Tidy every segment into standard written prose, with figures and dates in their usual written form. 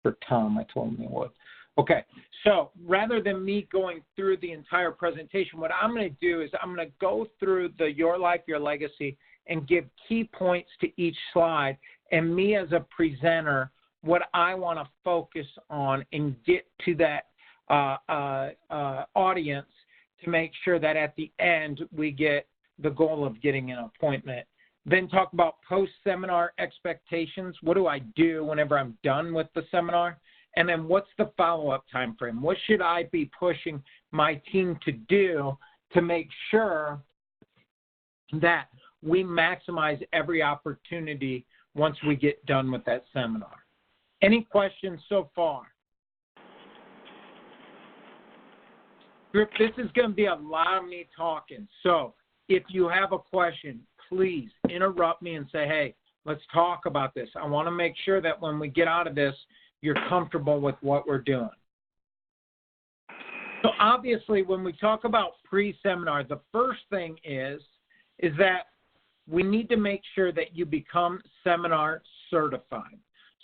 for Tom. I told him he would. Okay, so rather than me going through the entire presentation, what I'm going to do is I'm going to go through the Your Life, Your Legacy and give key points to each slide. And me as a presenter, what I want to focus on and get to that audience to make sure that at the end we get the goal of getting an appointment. Then talk about post-seminar expectations. What do I do whenever I'm done with the seminar? And then what's the follow-up time frame? What should I be pushing my team to do to make sure that we maximize every opportunity once we get done with that seminar? Any questions so far? Group, this is going to be a lot of me talking. So if you have a question, please interrupt me and say, hey, let's talk about this. I want to make sure that when we get out of this, you're comfortable with what we're doing. So obviously, when we talk about pre-seminar, the first thing is that we need to make sure that you become seminar certified.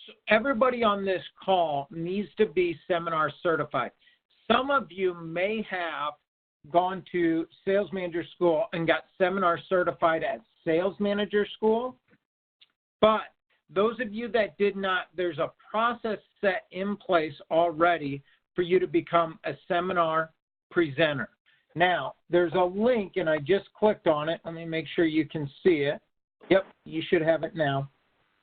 So everybody on this call needs to be seminar certified. Some of you may have gone to sales manager school and got seminar certified at sales manager school, but those of you that did not, there's a process set in place already for you to become a seminar presenter. Now, there's a link, and I just clicked on it. Let me make sure you can see it. Yep, you should have it now.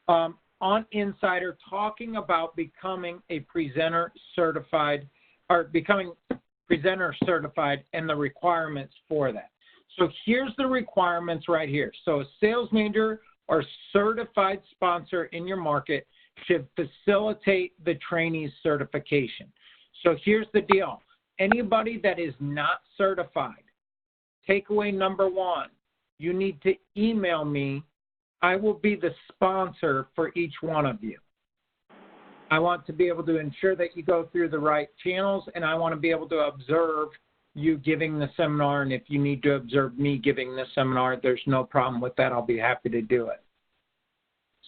On Insider, talking about becoming a presenter certified, or becoming presenter certified and the requirements for that. So here's the requirements right here. So a sales manager or certified sponsor in your market should facilitate the trainee's certification. So here's the deal. Anybody that is not certified, takeaway number one, you need to email me. I will be the sponsor for each one of you. I want to be able to ensure that you go through the right channels, and I want to be able to observe you giving the seminar. And if you need to observe me giving the seminar, there's no problem with that. I'll be happy to do it.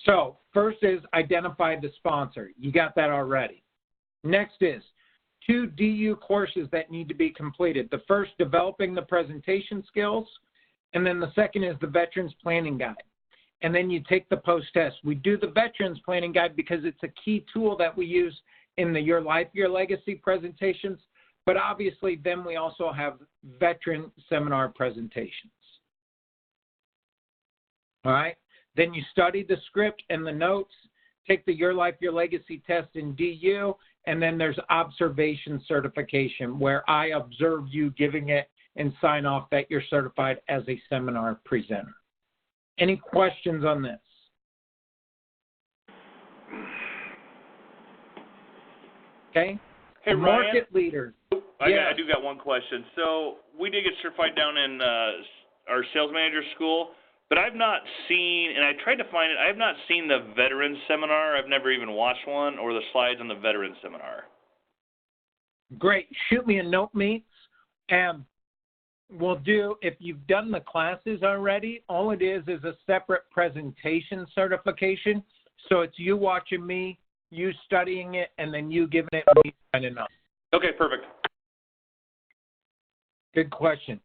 So first is identify the sponsor. You got that already. Next is 2 DU courses that need to be completed. The first, developing the presentation skills, and then the second is the Veterans Planning Guide. And then you take the post-test. We do the Veterans Planning Guide because it's a key tool that we use in the Your Life, Your Legacy presentations, but obviously then we also have veteran seminar presentations. All right? Then you study the script and the notes, take the Your Life, Your Legacy test in DU, and then there's observation certification where I observe you giving it and sign off that you're certified as a seminar presenter. Any questions on this? Okay. Hey, market leaders. I do got one question. So we did get certified down in our sales manager school, but I've not seen, and I tried to find it, I have not seen the veterans seminar. I've never even watched one or the slides on the veterans seminar. Great. Shoot me a note, Meets, and we'll do, if you've done the classes already, all it is a separate presentation certification. So it's you watching me, you studying it, and then you giving it me signing up. Okay, perfect. Good question.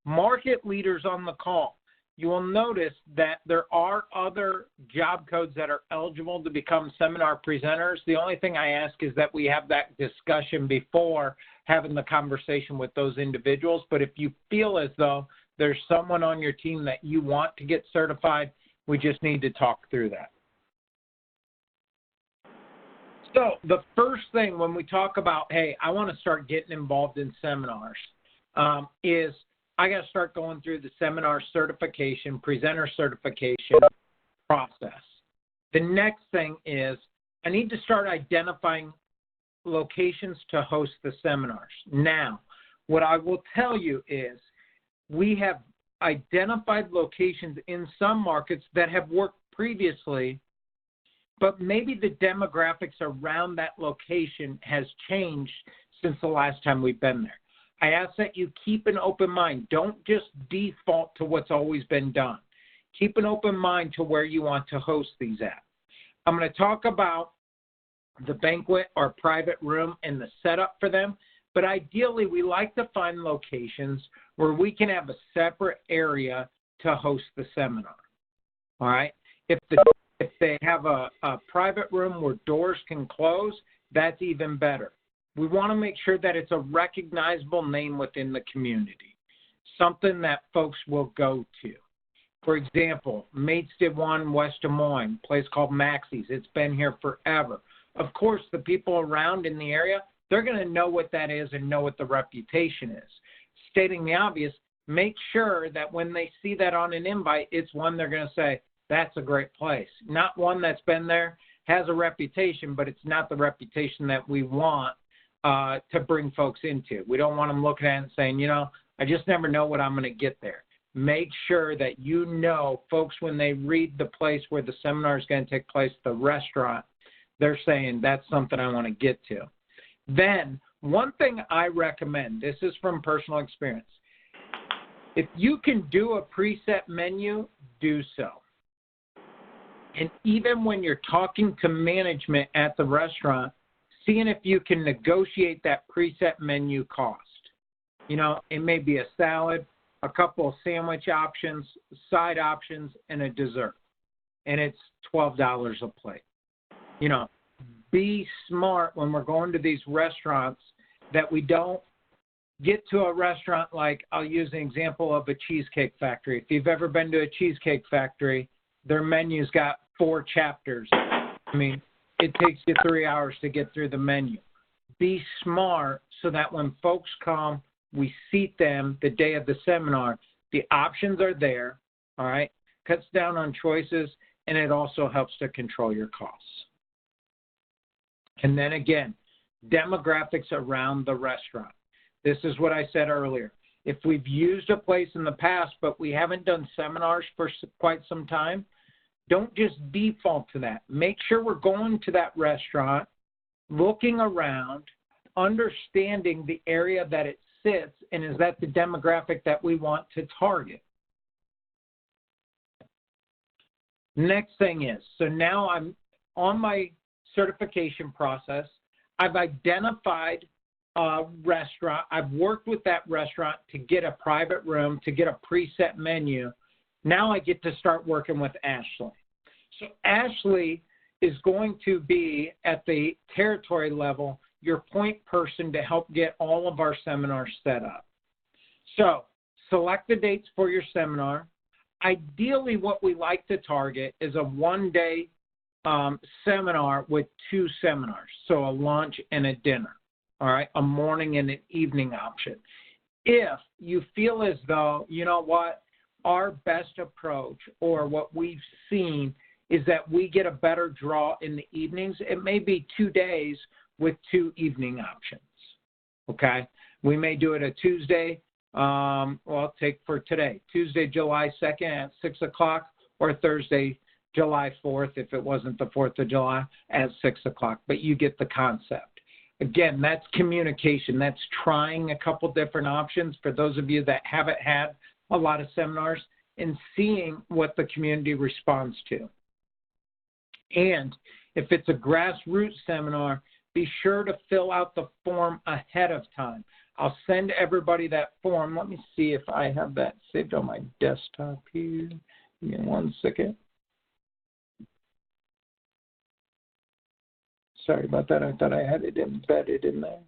Market leaders on the call. You will notice that there are other job codes that are eligible to become seminar presenters. The only thing I ask is that we have that discussion before having the conversation with those individuals. But if you feel as though there's someone on your team that you want to get certified, we just need to talk through that. So the first thing when we talk about, hey, I want to start getting involved in seminars, is I got to start going through the seminar certification, presenter certification process. The next thing is I need to start identifying locations to host the seminars. Now, what I will tell you is we have identified locations in some markets that have worked previously, but maybe the demographics around that location has changed since the last time we've been there. I ask that you keep an open mind. Don't just default to what's always been done. Keep an open mind to where you want to host these at. I'm going to talk about the banquet or private room and the setup for them. But ideally, we like to find locations where we can have a separate area to host the seminar. All right. If they have a private room where doors can close, that's even better. We want to make sure that it's a recognizable name within the community, something that folks will go to. For example, Mates did one West Des Moines, a place called Maxie's. It's been here forever. Of course, the people around in the area, they're going to know what that is and know what the reputation is. Stating the obvious, make sure that when they see that on an invite, it's one they're going to say, that's a great place. Not one that's been there, has a reputation, but it's not the reputation that we want to bring folks into. We don't want them looking at it and saying, you know, I just never know what I'm going to get there. Make sure that you know, folks, when they read the place where the seminar is going to take place, the restaurant, they're saying that's something I want to get to. Then one thing I recommend, this is from personal experience, if you can do a preset menu, do so. And even when you're talking to management at the restaurant, seeing if you can negotiate that preset menu cost. You know, it may be a salad, a couple of sandwich options, side options, and a dessert. And it's $12 a plate. You know, be smart when we're going to these restaurants that we don't get to a restaurant like, I'll use an example of a Cheesecake Factory. If you've ever been to a Cheesecake Factory, their menu's got 4 chapters. I mean, it takes you 3 hours to get through the menu. Be smart so that when folks come, we seat them the day of the seminar. The options are there, all right? Cuts down on choices, and it also helps to control your costs. And then again, demographics around the restaurant. This is what I said earlier. If we've used a place in the past, but we haven't done seminars for quite some time, don't just default to that. Make sure we're going to that restaurant, looking around, understanding the area that it sits, and is that the demographic that we want to target? Next thing is, so now I'm on my certification process. I've identified a restaurant. I've worked with that restaurant to get a private room, to get a preset menu. Now I get to start working with Ashley. So Ashley is going to be at the territory level your point person to help get all of our seminars set up. So select the dates for your seminar. Ideally, what we like to target is a one-day seminar with 2 seminars, so a lunch and a dinner, all right, a morning and an evening option. If you feel as though, you know what, our best approach or what we've seen is that we get a better draw in the evenings, it may be 2 days with 2 evening options, okay? We may do it a Tuesday, well, take for today, Tuesday, July 2nd at 6 o'clock, or Thursday, July 4th, if it wasn't the 4th of July, at 6 o'clock. But you get the concept. Again, that's communication. That's trying a couple different options for those of you that haven't had a lot of seminars and seeing what the community responds to. And if it's a grassroots seminar, be sure to fill out the form ahead of time. I'll send everybody that form. Let me see if I have that saved on my desktop here. Give me 1 second. Sorry about that. I thought I had it embedded in there.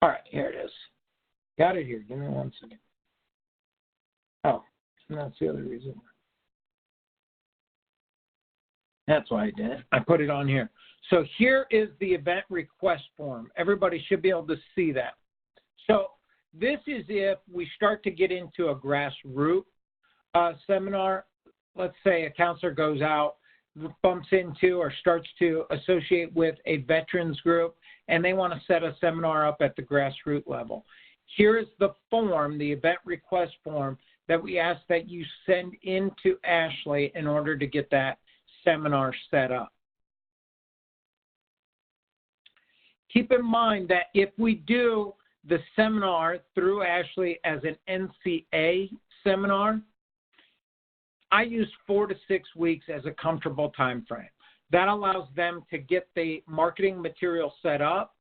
All right, here it is. Got it here. Give me 1 second. Oh, that's the other reason. That's why I did it. I put it on here. So here is the event request form. Everybody should be able to see that. So this is if we start to get into a grassroots seminar. Let's say a counselor goes out, bumps into or starts to associate with a veterans group, and they want to set a seminar up at the grassroots level. Here is the form, the event request form, that we ask that you send in to Ashley in order to get that seminar set up. Keep in mind that if we do the seminar through Ashley as an NCA seminar, I use 4 to 6 weeks as a comfortable time frame. That allows them to get the marketing material set up,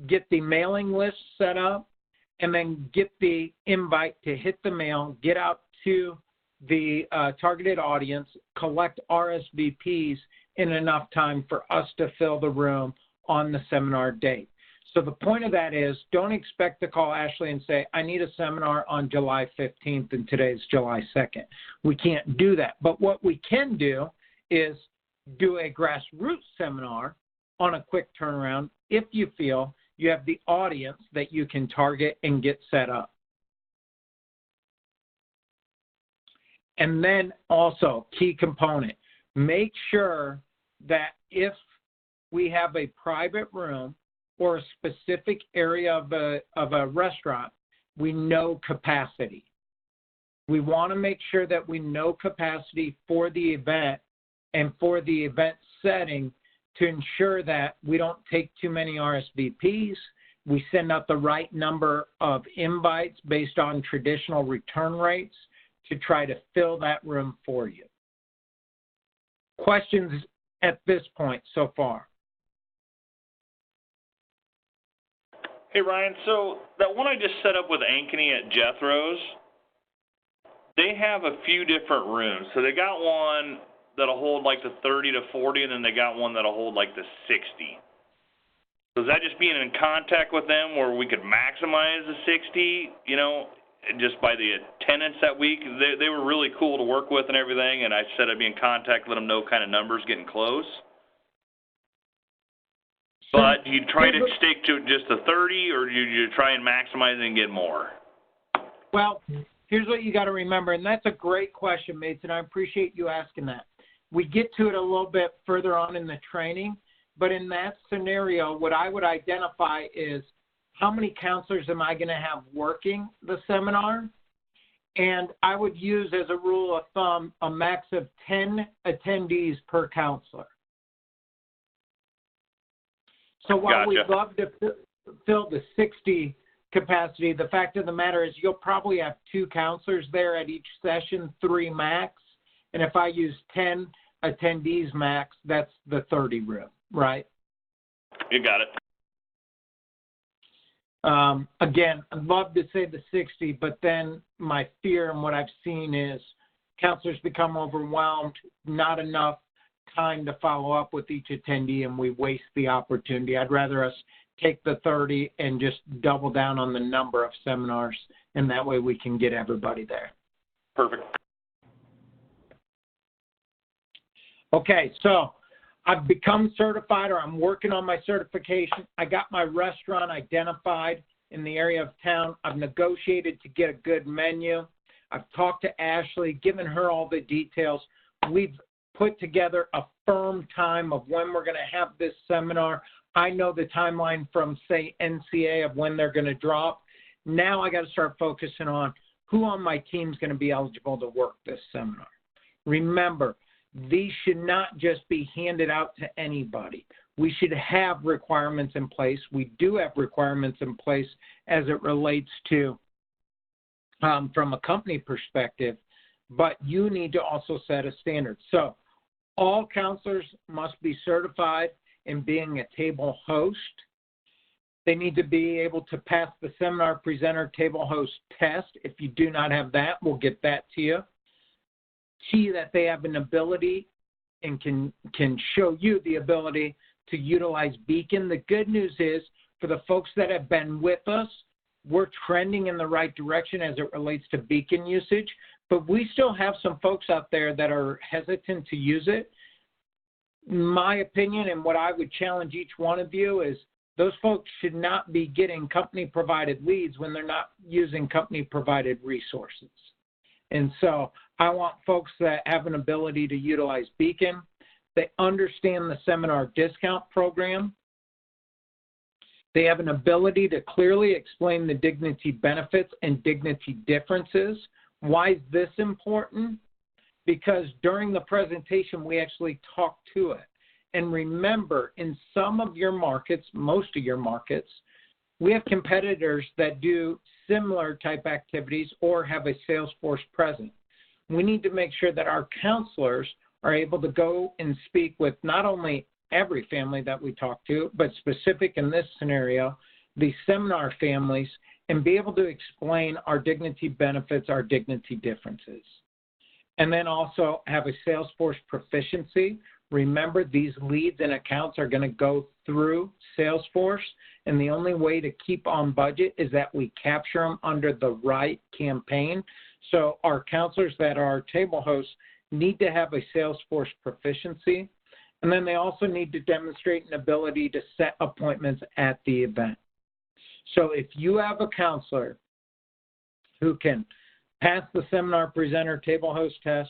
get the mailing list set up, and then get the invite to hit the mail, get out to the targeted audience, collect RSVPs in enough time for us to fill the room on the seminar date. So the point of that is, don't expect to call Ashley and say, I need a seminar on July 15th and today's July 2nd. We can't do that. But what we can do is do a grassroots seminar on a quick turnaround if you feel you have the audience that you can target and get set up. And then also, key component, make sure that if we have a private room or a specific area of a restaurant, we know capacity. We want to make sure that we know capacity for the event and for the event setting to ensure that we don't take too many RSVPs. We send out the right number of invites based on traditional return rates to try to fill that room for you. Questions at this point so far? Hey, Ryan, so that one I just set up with Ankeny at Jethro's, they have a few different rooms. So they got one that'll hold like the 30 to 40, and then they got one that'll hold like the 60. So is that just being in contact with them where we could maximize the 60, you know, just by the attendance that week? They were really cool to work with and everything, and I said I'd be in contact, let them know kind of numbers getting close. But do you try to stick to just the 30, or do you try and maximize and get more? Well, here's what you got to remember, and that's a great question, Mason. I appreciate you asking that. We get to it a little bit further on in the training, but in that scenario, what I would identify is how many counselors am I going to have working the seminar? And I would use as a rule of thumb a max of 10 attendees per counselor. So while we'd love to fill the 60 capacity, the fact of the matter is you'll probably have 2 counselors there at each session, 3 max. And if I use 10 attendees max, that's the 30 room, right? You got it. Again, I'd love to say the 60, but then my fear and what I've seen is counselors become overwhelmed, not enough time to follow up with each attendee, and we waste the opportunity. I'd rather us take the 30 and just double down on the number of seminars, and that way we can get everybody there. Perfect. Okay, so I've become certified, or I'm working on my certification. I got my restaurant identified in the area of town. I've negotiated to get a good menu. I've talked to Ashley, given her all the details. We've put together a firm time of when we're going to have this seminar. I know the timeline from, say, NCA of when they're going to drop. Now I got to start focusing on who on my team is going to be eligible to work this seminar. Remember, these should not just be handed out to anybody. We should have requirements in place. We do have requirements in place as it relates to, from a company perspective, but you need to also set a standard. So all counselors must be certified in being a table host. They need to be able to pass the seminar presenter table host test. If you do not have that, we'll get that to you. See that they have an ability and can show you the ability to utilize Beacon. The good news is, for the folks that have been with us, we're trending in the right direction as it relates to Beacon usage, but we still have some folks out there that are hesitant to use it. My opinion, and what I would challenge each one of you, is those folks should not be getting company-provided leads when they're not using company-provided resources. And so I want folks that have an ability to utilize Beacon. They understand the seminar discount program. They have an ability to clearly explain the dignity benefits and dignity differences. Why is this important? Because during the presentation, we actually talk to it. And remember, in some of your markets, most of your markets, we have competitors that do similar type activities or have a sales force present. we need to make sure that our counselors are able to go and speak with not only every family that we talk to, but specific in this scenario, the seminar families, and be able to explain our dignity benefits, our dignity differences. And then also have a Salesforce proficiency. Remember, these leads and accounts are going to go through Salesforce, and the only way to keep on budget is that we capture them under the right campaign. So our counselors that are table hosts need to have a Salesforce proficiency, and then they also need to demonstrate an ability to set appointments at the event. So if you have a counselor who can pass the seminar presenter table host test,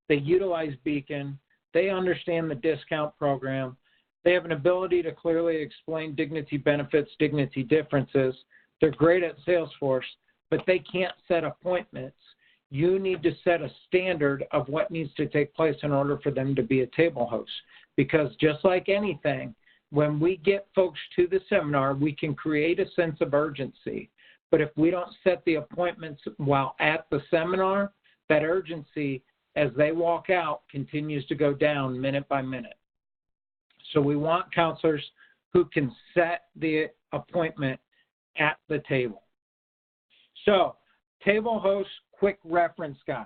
they utilize Beacon, they understand the discount program, they have an ability to clearly explain dignity benefits, dignity differences, they're great at Salesforce, but they can't set appointments, you need to set a standard of what needs to take place in order for them to be a table host. Because just like anything, when we get folks to the seminar, we can create a sense of urgency. But if we don't set the appointments while at the seminar, that urgency as they walk out continues to go down minute by minute. So we want counselors who can set the appointment at the table. So, table host quick reference guide.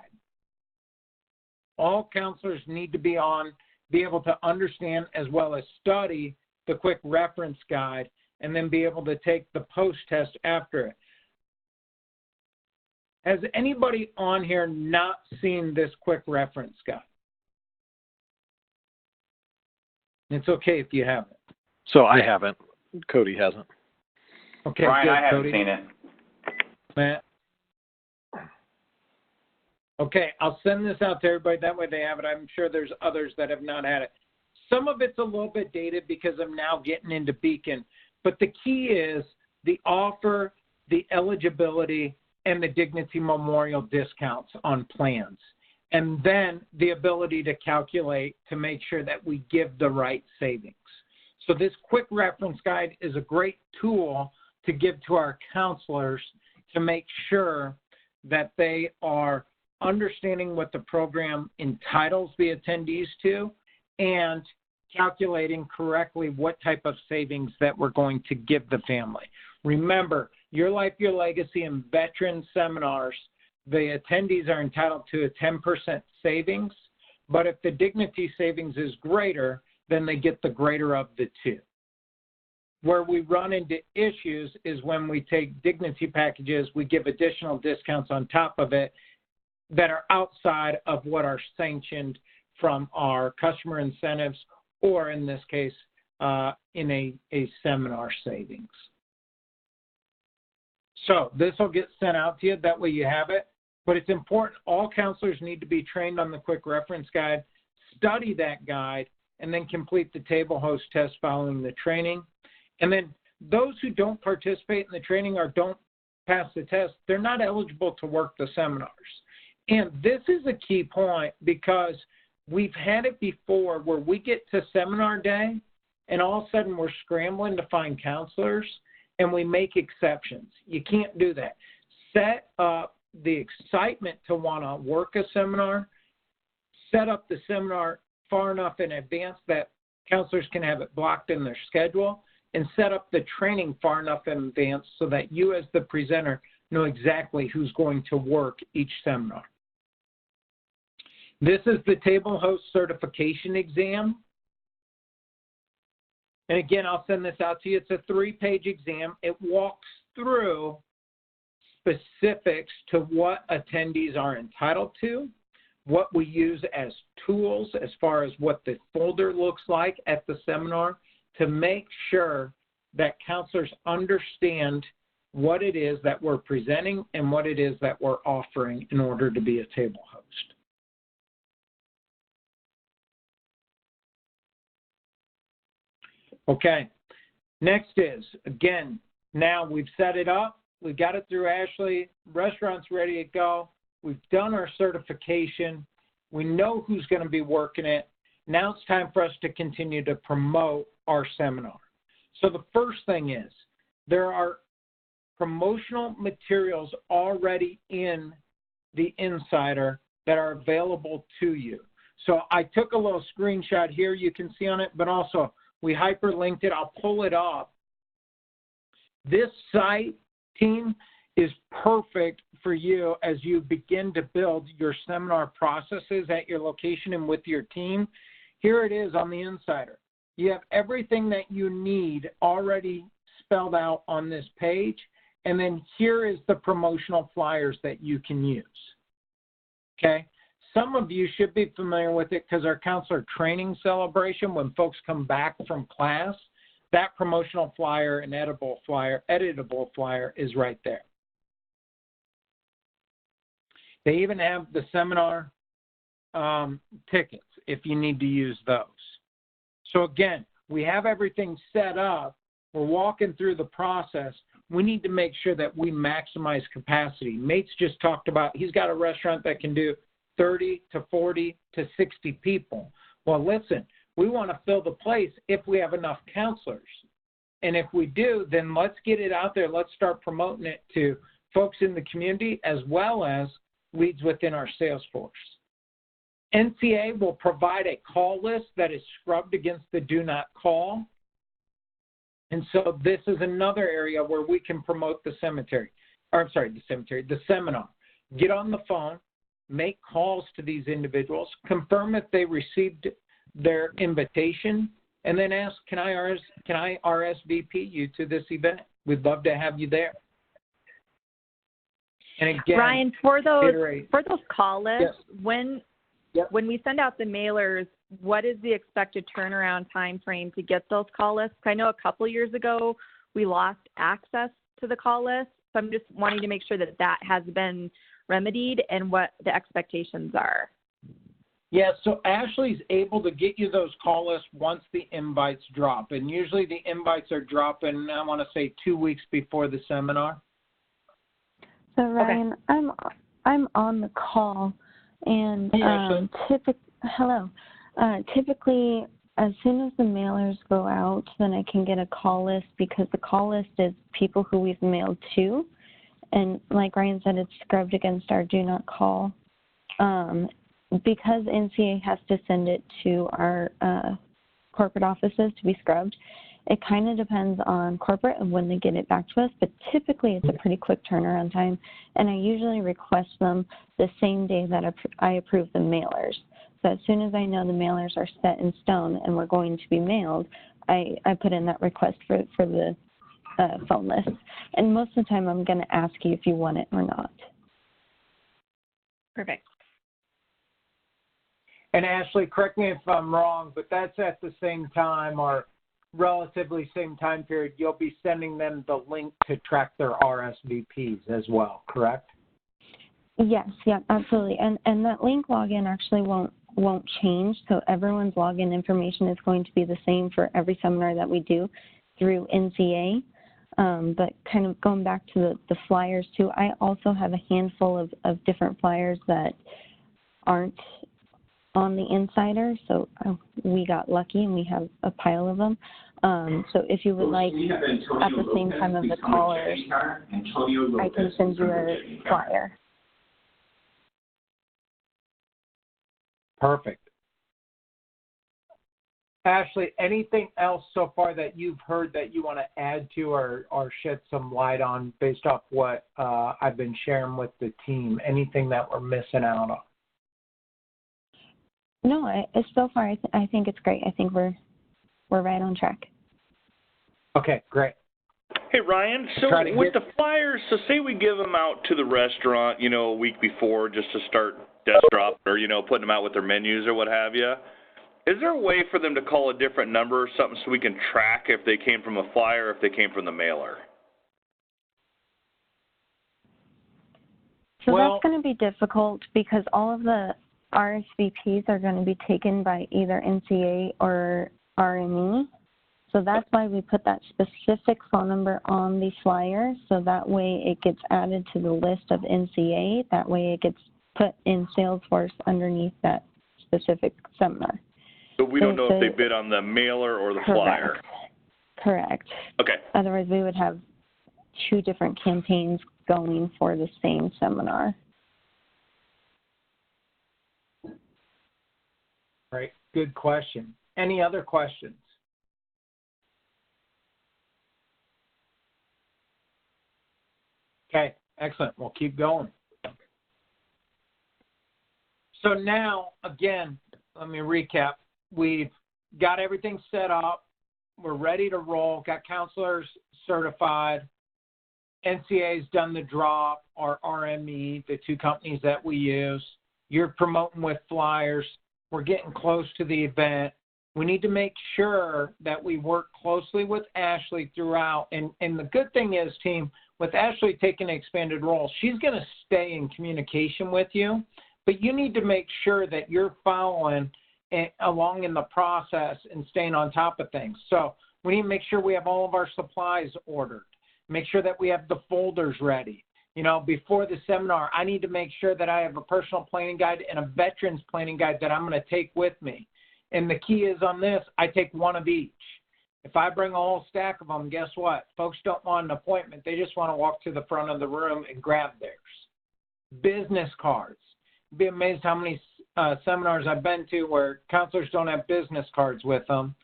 All counselors need to be able to understand as well as study the quick reference guide and then be able to take the post test after it. Has anybody on here not seen this quick reference guide? It's okay if you haven't. So I haven't. Cody hasn't. Okay, Brian, good, I haven't Cody. seen it. Matt? Okay, I'll send this out to everybody. That way they have it. I'm sure there's others that have not had it. Some of it's a little bit dated because I'm now getting into Beacon. But the key is the offer, the eligibility, and the Dignity Memorial discounts on plans. And then the ability to calculate to make sure that we give the right savings. So this quick reference guide is a great tool to give to our counselors to make sure that they are understanding what the program entitles the attendees to and calculating correctly what type of savings that we're going to give the family. Remember, Your Life, Your Legacy, and veteran seminars, the attendees are entitled to a 10% savings, but if the dignity savings is greater, then they get the greater of the two. Where we run into issues is when we take dignity packages, we give additional discounts on top of it that are outside of what are sanctioned from our customer incentives, or in this case, in a seminar savings. So this will get sent out to you. That way you have it. But it's important. All counselors need to be trained on the quick reference guide, study that guide, and then complete the table host test following the training. And then those who don't participate in the training or don't pass the test, they're not eligible to work the seminars. And this is a key point because we've had it before where we get to seminar day and all of a sudden we're scrambling to find counselors and we make exceptions. You can't do that. Set up the excitement to want to work a seminar, set up the seminar far enough in advance that counselors can have it blocked in their schedule, and set up the training far enough in advance so that you as the presenter know exactly who's going to work each seminar. This is the table host certification exam. And again, I'll send this out to you. It's a 3-page exam. It walks through specifics to what attendees are entitled to, what we use as tools as far as what the folder looks like at the seminar to make sure that counselors understand what it is that we're presenting and what it is that we're offering in order to be a table host. Okay, next is, again, now we've set it up. We got it through Ashley. Restaurant's ready to go. We've done our certification. We know who's going to be working it. Now it's time for us to continue to promote our seminar. So the first thing is there are promotional materials already in the Insider that are available to you. So I took a little screenshot here you can see on it, but also we hyperlinked it. I'll pull it up. This site, team, is perfect for you as you begin to build your seminar processes at your location and with your team. Here it is on the Insider. You have everything that you need already spelled out on this page, and then here is the promotional flyers that you can use. Okay? Some of you should be familiar with it because our counselor training celebration, when folks come back from class, that promotional flyer and editable flyer is right there. They even have the seminar tickets if you need to use those. So again, we have everything set up. We're walking through the process. We need to make sure that we maximize capacity. Mate's just talked about, he's got a restaurant that can do 30 to 40 to 60 people. Well, listen, we want to fill the place if we have enough counselors. And if we do, then let's get it out there. Let's start promoting it to folks in the community as well as leads within our sales force. NCA will provide a call list that is scrubbed against the do not call. And so this is another area where we can promote the seminar. Get on the phone, make calls to these individuals, confirm if they received their invitation, and then ask, can I RSVP you to this event? We'd love to have you there. And again, Ryan, for those call lists, yes. when we send out the mailers, what is the expected turnaround time frame to get those call lists? I know a couple years ago we lost access to the call list, so I'm just wanting to make sure that that has been remedied and what the expectations are. Yeah, so Ashley's able to get you those call lists once the invites drop, and usually the invites are dropping, I want to say 2 weeks before the seminar. So Ryan, okay. I'm on the call, and typically as soon as the mailers go out, then I can get a call list because the call list is people who we've mailed to, and like Ryan said, it's scrubbed against our do not call. Because NCA has to send it to our corporate offices to be scrubbed, it kind of depends on corporate and when they get it back to us, but typically it's a pretty quick turnaround time, and I usually request them the same day that I approve the mailers. So as soon as I know the mailers are set in stone and we're going to be mailed, I put in that request for the phone list. And most of the time I'm going to ask you if you want it or not. Perfect. And Ashley, correct me if I'm wrong, but that's at the same time or relatively same time period, you'll be sending them the link to track their RSVPs as well, correct? Yes, yeah, absolutely. And that link login actually won't change, so everyone's login information is going to be the same for every seminar that we do through NCA. But kind of going back to the flyers too, I also have a handful of different flyers that aren't on the Insider, so we got lucky and we have a pile of them. So if you would like, at the same time of the callers, I can send you a flyer. Perfect. Ashley, anything else so far that you've heard that you want to add to or shed some light on based off what I've been sharing with the team? Anything that we're missing out on? No, so far I think it's great. I think we're right on track. Okay, great. Hey, Ryan, so with the flyers, so say we give them out to the restaurant, a week before just to start desk drop or, putting them out with their menus or what have you. Is there a way for them to call a different number or something so we can track if they came from a flyer or if they came from the mailer? So that's going to be difficult because all of the RSVPs are going to be taken by either NCA or RME. So that's why we put that specific phone number on the flyer, so that way it gets added to the list of NCA. That way it gets put in Salesforce underneath that specific seminar. So we don't know if they bid on the mailer or the flyer. Correct. Okay. Otherwise we would have two different campaigns going for the same seminar. Right. Good question. Any other questions? Okay, excellent. We'll keep going. So now, again, let me recap. We've got everything set up. We're ready to roll. Got counselors certified. NCA's done the drop, our RME, the two companies that we use. You're promoting with flyers. We're getting close to the event. We need to make sure that we work closely with Ashley throughout. And the good thing is, team, with Ashley taking an expanded role, she's going to stay in communication with you, but you need to make sure that you're following along in the process and staying on top of things. So we need to make sure we have all of our supplies ordered. Make sure that we have the folders ready. You know, before the seminar, I need to make sure that I have a personal planning guide and a veterans planning guide that I'm going to take with me. And the key is on this, I take one of each. If I bring a whole stack of them, guess what? Folks don't want an appointment. They just want to walk to the front of the room and grab theirs. Business cards. You'd be amazed how many seminars I've been to where counselors don't have business cards with them.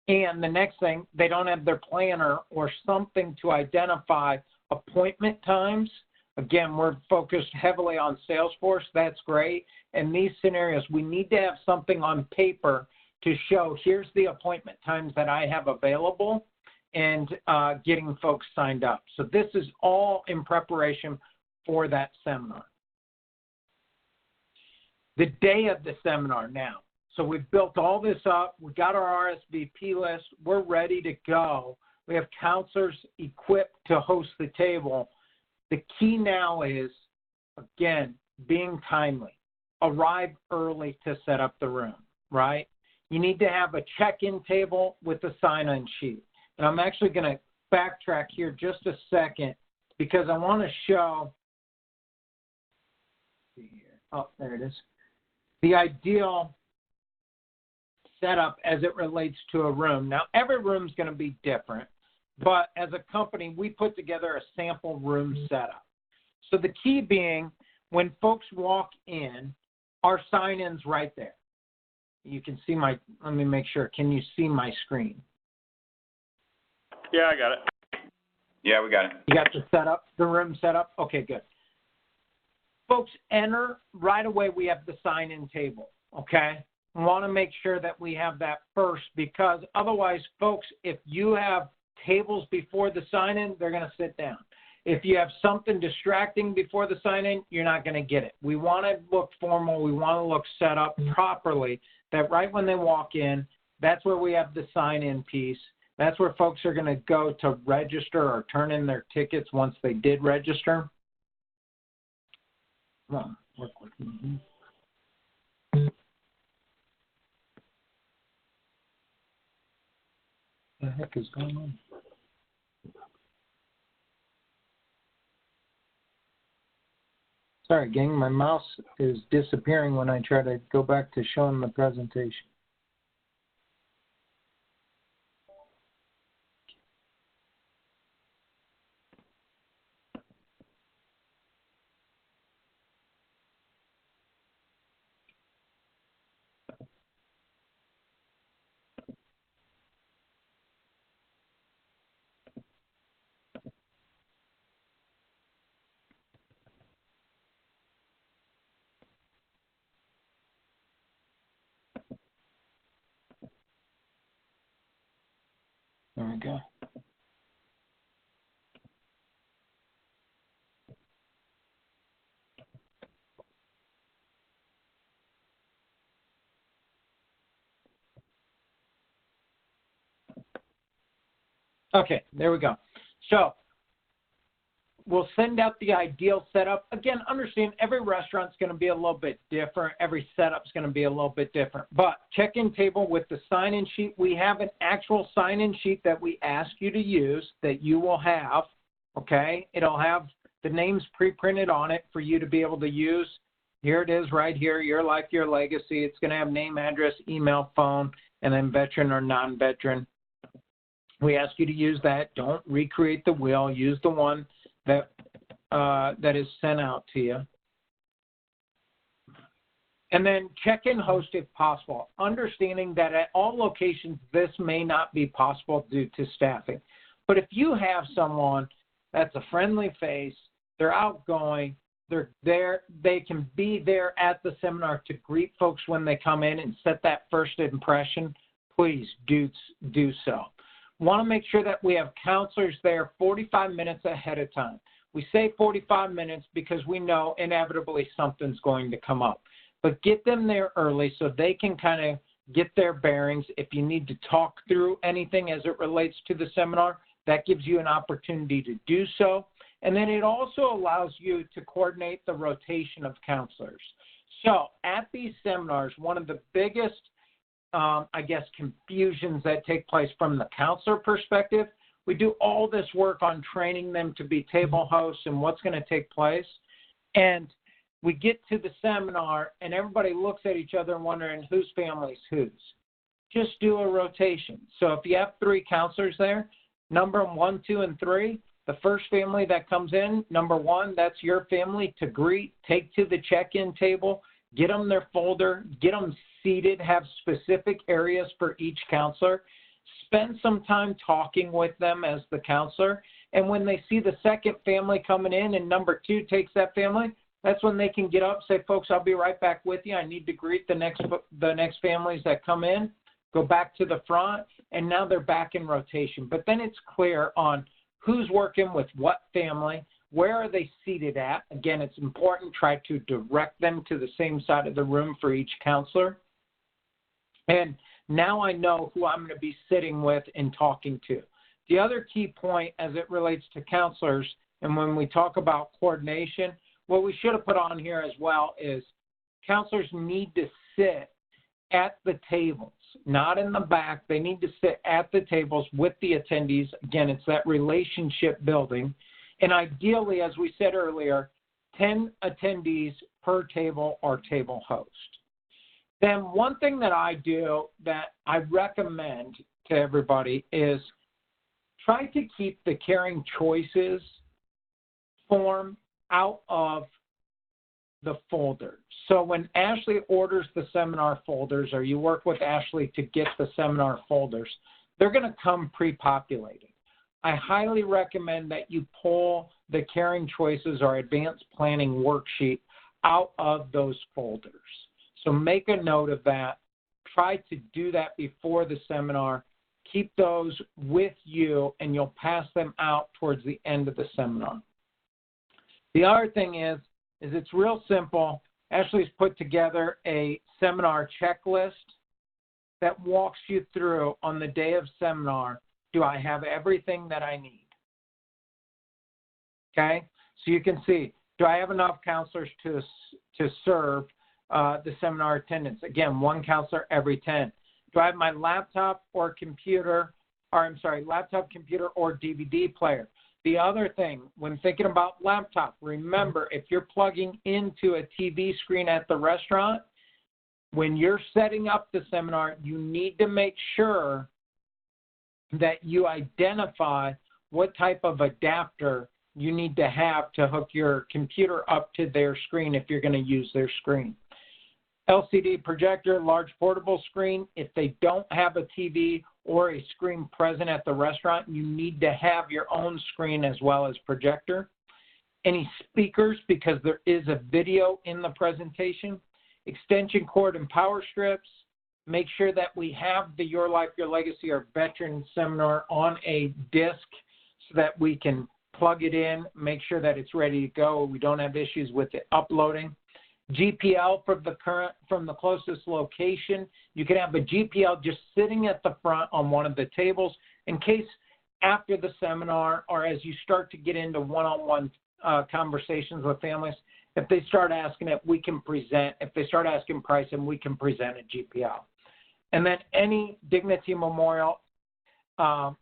And the next thing, they don't have their planner or something to identify appointment times. Again, we're focused heavily on Salesforce. That's great. In these scenarios, we need to have something on paper to show here's the appointment times that I have available and getting folks signed up. So this is all in preparation for that seminar. The day of the seminar now. So we've built all this up. We've got our RSVP list. We're ready to go. We have counselors equipped to host the table. The key now is, again, being timely. Arrive early to set up the room, right? You need to have a check-in table with a sign-in sheet. And I'm actually going to backtrack here just a second because I want to show, oh, there it is, the ideal setup as it relates to a room. Now, every room is going to be different, but as a company, we put together a sample room setup. So the key being, when folks walk in, our sign-in's right there. You can see my, let me make sure, can you see my screen? Yeah, I got it. Yeah, we got it. You got the setup, the room set up? Okay, good. Folks enter, right away we have the sign-in table, okay? We want to make sure that we have that first because otherwise, folks, if you have tables before the sign-in, they're going to sit down. If you have something distracting before the sign-in, you're not going to get it. We want to look formal. We want to look set up properly that right when they walk in, that's where we have the sign-in piece. That's where folks are going to go to register or turn in their tickets once they did register. Come on, work with me. What the heck is going on? Sorry, gang, my mouse is disappearing when I try to go back to showing the presentation. There we go. Okay, there we go. So we'll send out the ideal setup. Again, understand every restaurant's going to be a little bit different. Every setup's going to be a little bit different. But check-in table with the sign-in sheet. We have an actual sign-in sheet that we ask you to use that you will have, okay? It'll have the names pre-printed on it for you to be able to use. Here it is right here, Your Life, Your Legacy. It's going to have name, address, email, phone, and then veteran or non-veteran. We ask you to use that. Don't recreate the wheel. Use the one that is sent out to you. And then check-in host if possible, understanding that at all locations this may not be possible due to staffing. But if you have someone that's a friendly face, they're outgoing, they're there, they can be there at the seminar to greet folks when they come in and set that first impression, please do so. Want to make sure that we have counselors there 45 minutes ahead of time. We say 45 minutes because we know inevitably something's going to come up. But get them there early so they can kind of get their bearings. If you need to talk through anything as it relates to the seminar, that gives you an opportunity to do so. And then it also allows you to coordinate the rotation of counselors. So at these seminars, one of the biggest, confusions that take place from the counselor perspective, we do all this work on training them to be table hosts and what's going to take place. And we get to the seminar and everybody looks at each other wondering whose family's whose. Just do a rotation. So if you have 3 counselors there, number 1, 2, and 3, the first family that comes in, number 1, that's your family to greet, take to the check-in table, get them their folder, get them seated, have specific areas for each counselor, spend some time talking with them as the counselor, and when they see the second family coming in and number 2 takes that family, that's when they can get up, say, folks, I'll be right back with you. I need to greet the next families that come in, go back to the front, and now they're back in rotation. But then it's clear on who's working with what family, where are they seated at. Again, it's important, try to direct them to the same side of the room for each counselor. And now I know who I'm going to be sitting with and talking to. The other key point as it relates to counselors, and when we talk about coordination, what we should have put on here as well is counselors need to sit at the tables, not in the back. They need to sit at the tables with the attendees. Again, it's that relationship building. And ideally, as we said earlier, 10 attendees per table or table host. Then one thing that I do that I recommend to everybody is try to keep the Caring Choices form out of the folder. So when Ashley orders the seminar folders or you work with Ashley to get the seminar folders, they're going to come pre-populated. I highly recommend that you pull the Caring Choices or Advanced Planning worksheet out of those folders. So make a note of that. Try to do that before the seminar. Keep those with you and you'll pass them out towards the end of the seminar. The other thing is it's real simple. Ashley's put together a seminar checklist that walks you through on the day of seminar, do I have everything that I need? Okay, so you can see, do I have enough counselors to serve the seminar attendance? Again, 1 counselor every 10. Do I have my laptop, computer, or DVD player? The other thing, when thinking about laptop, remember, if you're plugging into a TV screen at the restaurant, when you're setting up the seminar, you need to make sure that you identify what type of adapter you need to have to hook your computer up to their screen if you're going to use their screen. LCD projector, large portable screen. If they don't have a TV or a screen present at the restaurant, you need to have your own screen as well as projector. Any speakers, because there is a video in the presentation. Extension cord and power strips. Make sure that we have the Your Life, Your Legacy, or Veteran Seminar on a disc so that we can plug it in, make sure that it's ready to go. We don't have issues with it uploading. GPL from the closest location. You can have a GPL just sitting at the front on one of the tables in case after the seminar or as you start to get into one-on-one conversations with families, if they start asking it, we can present. If they start asking pricing, we can present a GPL. And then any Dignity Memorial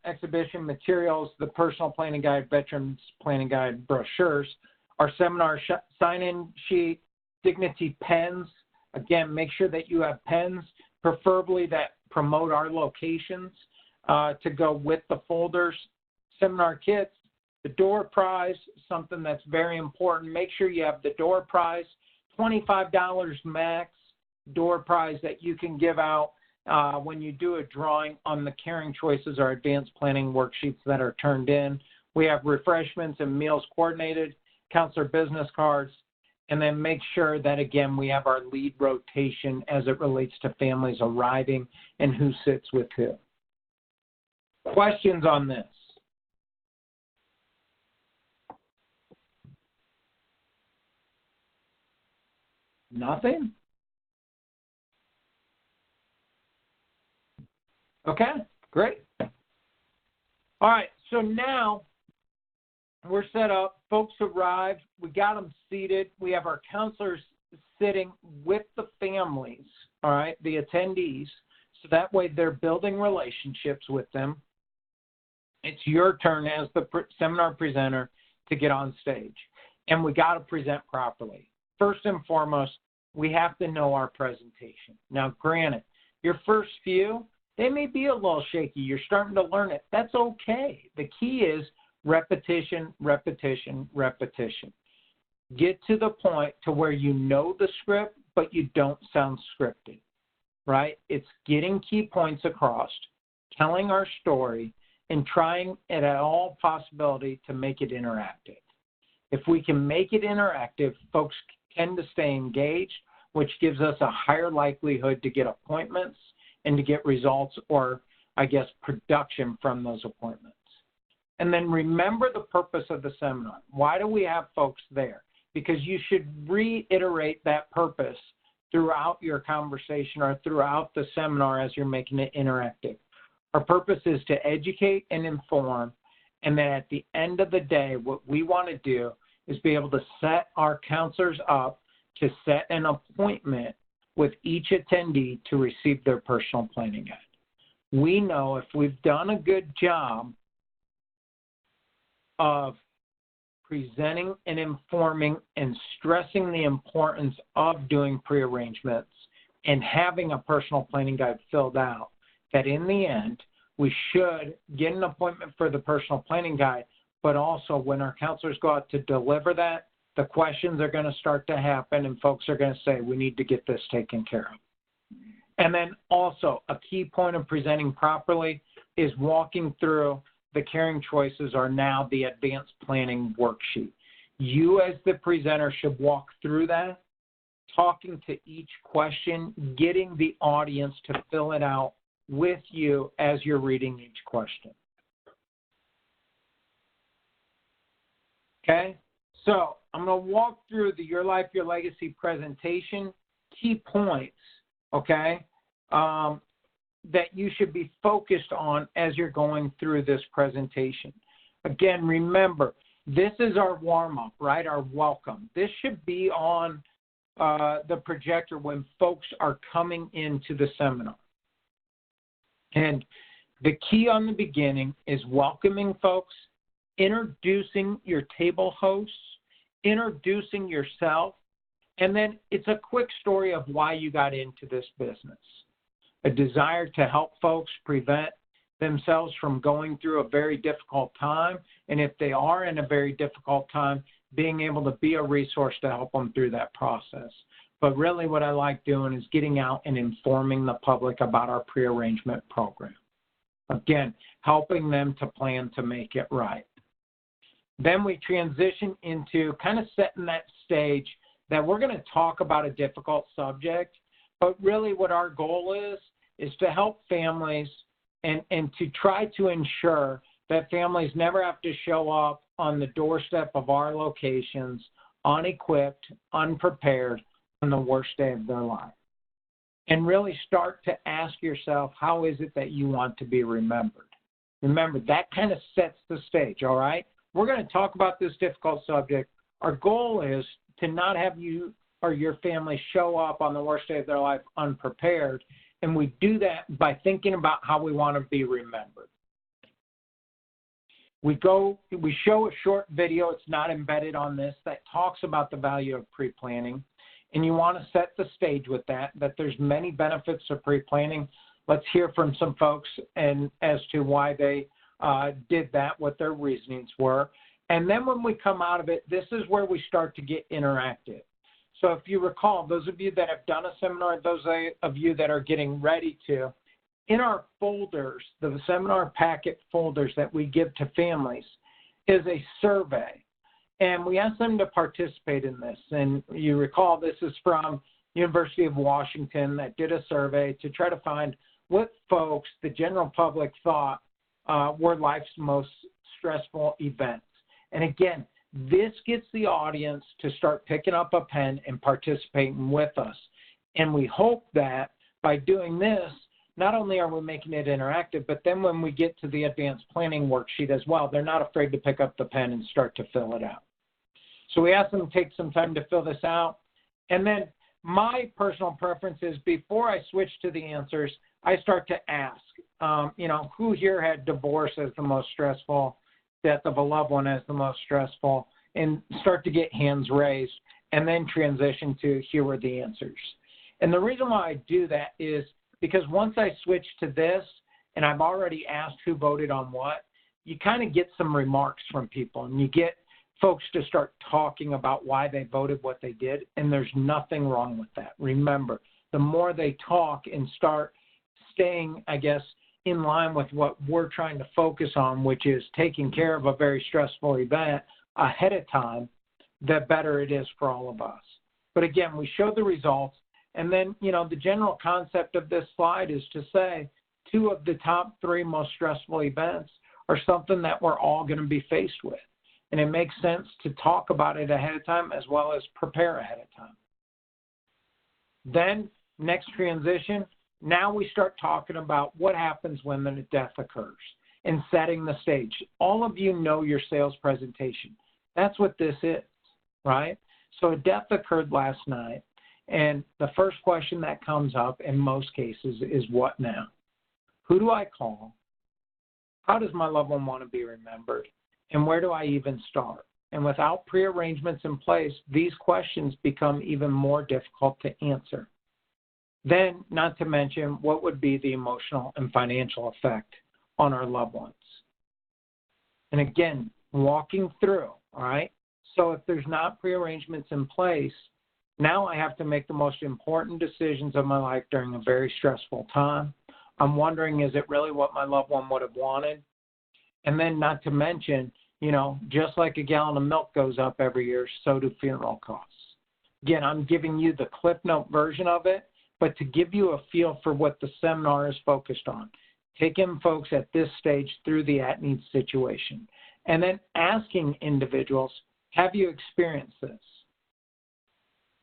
exhibition materials, the personal planning guide, veterans planning guide, brochures, our seminar sign-in sheet, Dignity pens. Again, make sure that you have pens, preferably that promote our locations to go with the folders. Seminar kits, the door prize, something that's very important. Make sure you have the door prize, $25 max. door prize that you can give out when you do a drawing on the Caring Choices or advanced planning worksheets that are turned in. We have refreshments and meals coordinated, counselor business cards, and then make sure that, again, we have our lead rotation as it relates to families arriving and who sits with who. Questions on this? Nothing? Okay, great. All right, so now we're set up. Folks arrived. We got them seated. We have our counselors sitting with the families, all right, the attendees, so that way they're building relationships with them. It's your turn as the seminar presenter to get on stage, and we got to present properly. First and foremost, we have to know our presentation. Now, granted, your first few, they may be a little shaky. You're starting to learn it. That's okay. The key is repetition, repetition, repetition. Get to the point to where you know the script, but you don't sound scripted, right? It's getting key points across, telling our story, and trying at all possibility to make it interactive. If we can make it interactive, folks tend to stay engaged, which gives us a higher likelihood to get appointments and to get results or, I guess, production from those appointments. And then remember the purpose of the seminar. Why do we have folks there? Because you should reiterate that purpose throughout your conversation or throughout the seminar as you're making it interactive. Our purpose is to educate and inform, and then at the end of the day, what we want to do is be able to set our counselors up to set an appointment with each attendee to receive their personal planning guide. We know if we've done a good job of presenting and informing and stressing the importance of doing pre-arrangements and having a personal planning guide filled out, that in the end, we should get an appointment for the personal planning guide, but also when our counselors go out to deliver that, the questions are going to start to happen and folks are going to say, we need to get this taken care of. And then also a key point of presenting properly is walking through the Caring Choices are now the advanced planning worksheet. You as the presenter should walk through that, talking to each question, getting the audience to fill it out with you as you're reading each question. Okay, so I'm going to walk through the Your Life, Your Legacy presentation, key points, okay, that you should be focused on as you're going through this presentation. Again, remember, this is our warm-up, right, our welcome. This should be on the projector when folks are coming into the seminar. And the key on the beginning is welcoming folks, introducing your table hosts, introducing yourself, and then it's a quick story of why you got into this business. A desire to help folks prevent themselves from going through a very difficult time, and if they are in a very difficult time, being able to be a resource to help them through that process. But really what I like doing is getting out and informing the public about our pre-arrangement program. Again, helping them to plan to make it right. Then we transition into kind of setting that stage that we're going to talk about a difficult subject, but really what our goal is to help families and to try to ensure that families never have to show up on the doorstep of our locations unequipped, unprepared, on the worst day of their life. And really start to ask yourself, how is it that you want to be remembered? Remember, that kind of sets the stage, all right? We're going to talk about this difficult subject. Our goal is to not have you or your family show up on the worst day of their life unprepared, and we do that by thinking about how we want to be remembered. We show a short video, it's not embedded on this, that talks about the value of pre-planning, and you want to set the stage with that there's many benefits of pre-planning. Let's hear from some folks and as to why they did that, what their reasonings were. And then when we come out of it, this is where we start to get interactive. So if you recall, those of you that have done a seminar, those of you that are getting ready to, in our folders, the seminar packet folders that we give to families is a survey. And we ask them to participate in this. And you recall this is from University of Washington that did a survey to try to find what folks, the general public, thought were life's most stressful events. And again, this gets the audience to start picking up a pen and participating with us. And we hope that by doing this, not only are we making it interactive, but then when we get to the advanced planning worksheet as well, they're not afraid to pick up the pen and start to fill it out. So we ask them to take some time to fill this out. And then my personal preference is before I switch to the answers, I start to ask, who here had divorce as the most stressful, death of a loved one as the most stressful, and start to get hands raised, and then transition to here were the answers. And the reason why I do that is because once I switch to this, and I've already asked who voted on what, you kind of get some remarks from people, and you get folks to start talking about why they voted what they did, and there's nothing wrong with that. Remember, the more they talk and start staying, I guess, in line with what we're trying to focus on, which is taking care of a very stressful event ahead of time, the better it is for all of us. But again, we show the results, and then, the general concept of this slide is to say 2 of the top 3 most stressful events are something that we're all going to be faced with. And it makes sense to talk about it ahead of time as well as prepare ahead of time. Then, next transition, now we start talking about what happens when the death occurs and setting the stage. All of you know your sales presentation. That's what this is, right? So a death occurred last night, and the first question that comes up in most cases is what now? Who do I call? How does my loved one want to be remembered? And where do I even start? And without prearrangements in place, these questions become even more difficult to answer. Then, not to mention, what would be the emotional and financial effect on our loved ones? And again, walking through, all right? So if there's not prearrangements in place, now I have to make the most important decisions of my life during a very stressful time. I'm wondering, is it really what my loved one would have wanted? And then not to mention, just like a gallon of milk goes up every year, so do funeral costs. Again, I'm giving you the Cliff Note version of it, but to give you a feel for what the seminar is focused on, taking folks at this stage through the at-need situation, and then asking individuals, have you experienced this?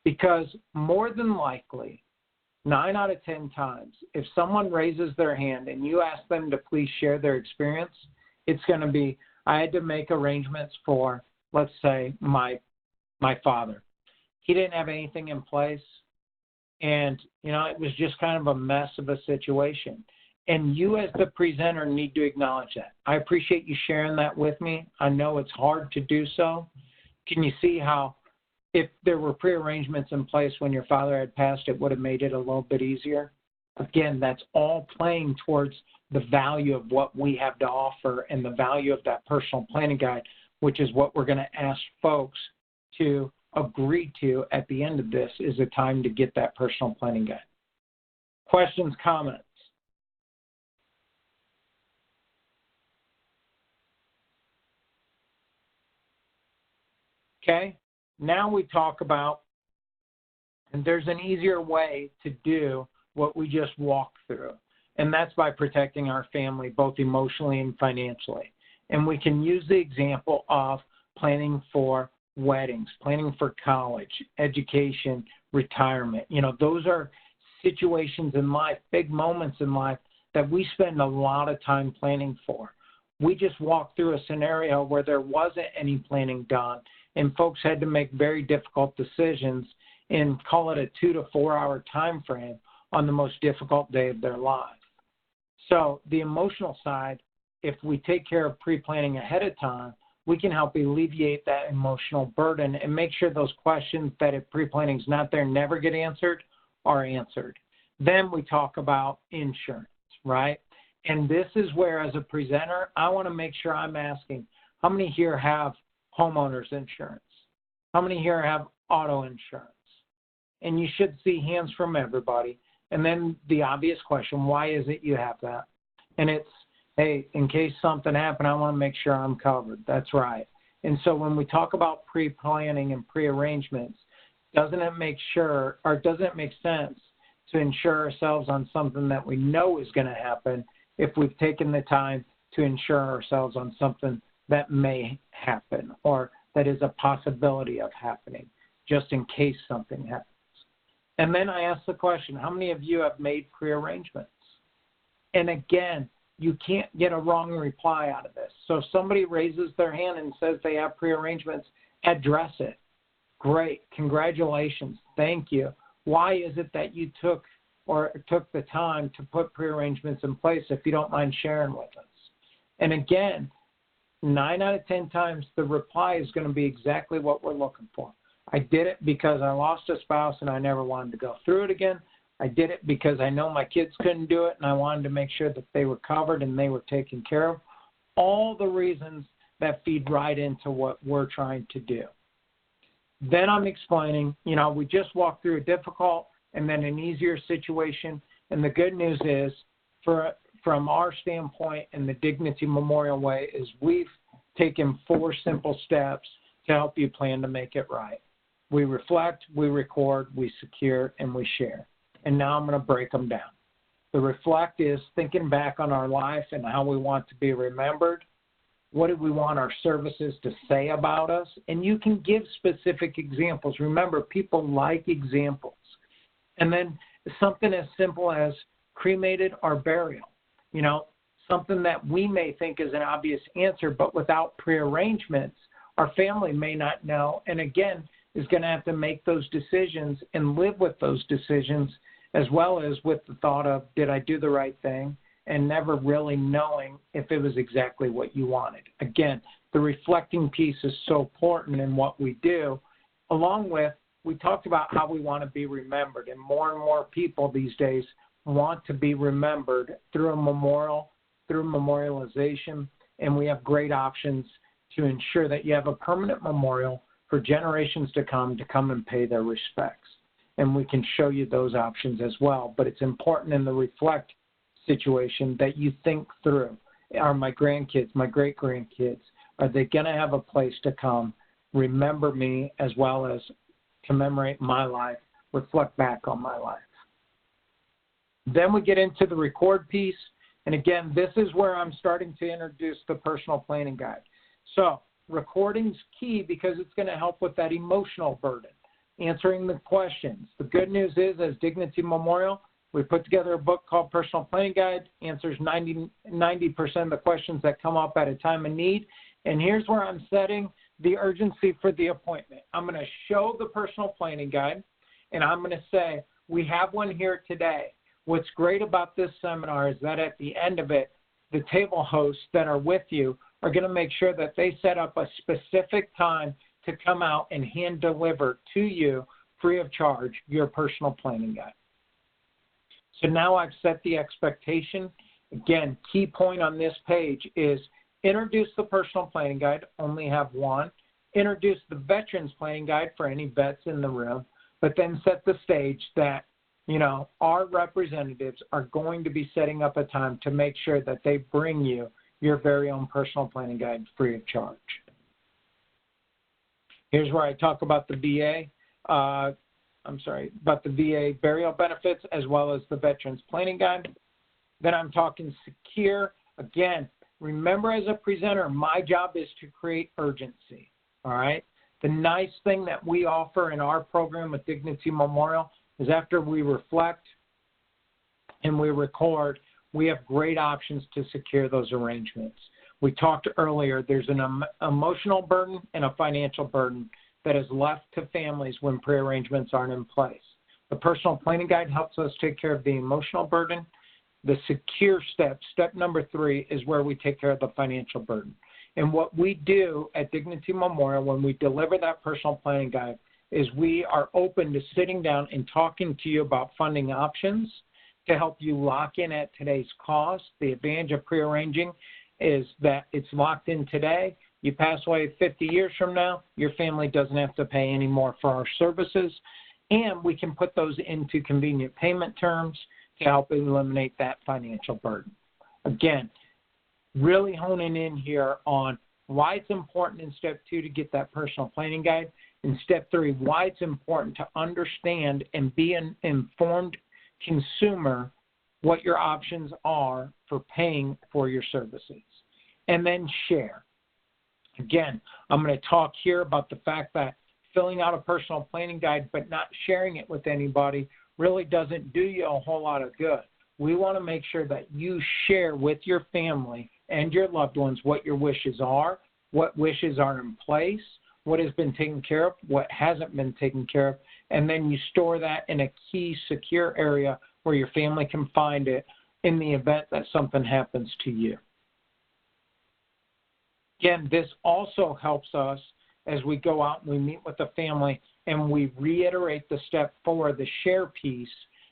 Because more than likely, 9 out of 10 times, if someone raises their hand and you ask them to please share their experience, it's going to be, I had to make arrangements for, let's say, my father. He didn't have anything in place, and, it was just kind of a mess of a situation. And you as the presenter need to acknowledge that. I appreciate you sharing that with me. I know it's hard to do so. Can you see how if there were prearrangements in place when your father had passed, it would have made it a little bit easier? Again, that's all playing towards the value of what we have to offer and the value of that personal planning guide, which is what we're going to ask folks to agree to at the end of this is a time to get that personal planning guide. Questions, comments? Okay, now we talk about, and there's an easier way to do what we just walked through, and that's by protecting our family both emotionally and financially. And we can use the example of planning for weddings, planning for college, education, retirement. Those are situations in life, big moments in life that we spend a lot of time planning for. We just walked through a scenario where there wasn't any planning done, and folks had to make very difficult decisions in, call it a 2 to 4 hour time frame on the most difficult day of their life. So the emotional side, if we take care of pre-planning ahead of time, we can help alleviate that emotional burden and make sure those questions that if pre-planning is not there, never get answered, are answered. Then we talk about insurance, right? And this is where, as a presenter, I want to make sure I'm asking, how many here have homeowners insurance? How many here have auto insurance? and you should see hands from everybody. And then the obvious question, why is it you have that? And it's, hey, in case something happened, I want to make sure I'm covered. That's right. And so when we talk about pre-planning and pre-arrangements, doesn't it make sense to insure ourselves on something that we know is going to happen if we've taken the time to insure ourselves on something that may happen or that is a possibility of happening, just in case something happens? And then I ask the question, how many of you have made pre-arrangements? And again, you can't get a wrong reply out of this. So if somebody raises their hand and says they have pre-arrangements, address it. Great. Congratulations. Thank you. Why is it that you took the time to put pre-arrangements in place, if you don't mind sharing with us? And again, 9 out of 10 times the reply is going to be exactly what we're looking for. I did it because I lost a spouse and I never wanted to go through it again. I did it because I know my kids couldn't do it and I wanted to make sure that they were covered and they were taken care of. All the reasons that feed right into what we're trying to do. Then I'm explaining, we just walked through a difficult and then an easier situation. And the good news is, from our standpoint in the Dignity Memorial Way, is we've taken 4 simple steps to help you plan to make it right. We reflect, we record, we secure, and we share. And now I'm going to break them down. The reflect is thinking back on our life and how we want to be remembered. What do we want our services to say about us? And you can give specific examples. Remember, people like examples. And then something as simple as cremated or burial. Something that we may think is an obvious answer, but without pre-arrangements, our family may not know, and again, is going to have to make those decisions and live with those decisions, as well as with the thought of, did I do the right thing? And never really knowing if it was exactly what you wanted. Again, the reflecting piece is so important in what we do, along with, we talked about how we want to be remembered, and more people these days want to be remembered through a memorial, through memorialization, and we have great options to ensure that you have a permanent memorial for generations to come and pay their respects. And we can show you those options as well. But it's important in the reflect situation that you think through. Are my grandkids, my great-grandkids, are they going to have a place to come, remember me, as well as commemorate my life, reflect back on my life? Then we get into the record piece. And again, this is where I'm starting to introduce the personal planning guide. So recording's key because it's going to help with that emotional burden, answering the questions. The good news is, as Dignity Memorial, we put together a book called Personal Planning Guide, answers 90% of the questions that come up at a time of need. And here's where I'm setting the urgency for the appointment. I'm going to show the Personal Planning Guide, and I'm going to say, we have one here today. What's great about this seminar is that at the end of it, the table hosts that are with you are going to make sure that they set up a specific time to come out and hand deliver to you, free of charge, your personal planning guide. So now I've set the expectation. Again, key point on this page is introduce the personal planning guide, only have one. Introduce the veterans planning guide for any vets in the room, but then set the stage that, our representatives are going to be setting up a time to make sure that they bring you your very own personal planning guide free of charge. Here's where I talk about the VA, about the VA burial benefits as well as the Veterans Planning Guide. Then I'm talking secure. Again, remember, as a presenter, my job is to create urgency, all right? The nice thing that we offer in our program with Dignity Memorial is after we reflect and we record, we have great options to secure those arrangements. We talked earlier, there's an emotional burden and a financial burden that is left to families when pre-arrangements aren't in place. The personal planning guide helps us take care of the emotional burden. The secure step number 3, is where we take care of the financial burden. And what we do at Dignity Memorial when we deliver that personal planning guide is we are open to sitting down and talking to you about funding options to help you lock in at today's cost. The advantage of pre-arranging is that it's locked in today. You pass away 50 years from now, your family doesn't have to pay any more for our services. And we can put those into convenient payment terms to help eliminate that financial burden. Again, really honing in here on why it's important in step 2 to get that personal planning guide. In step 3, why it's important to understand and be an informed consumer what your options are for paying for your services. And then share. Again, I'm going to talk here about the fact that filling out a personal planning guide but not sharing it with anybody really doesn't do you a whole lot of good. We want to make sure that you share with your family and your loved ones what your wishes are, what wishes are in place, what has been taken care of, what hasn't been taken care of, and then you store that in a key, secure area where your family can find it in the event that something happens to you. Again, this also helps us as we go out and we meet with the family and we reiterate the step 4, the share piece.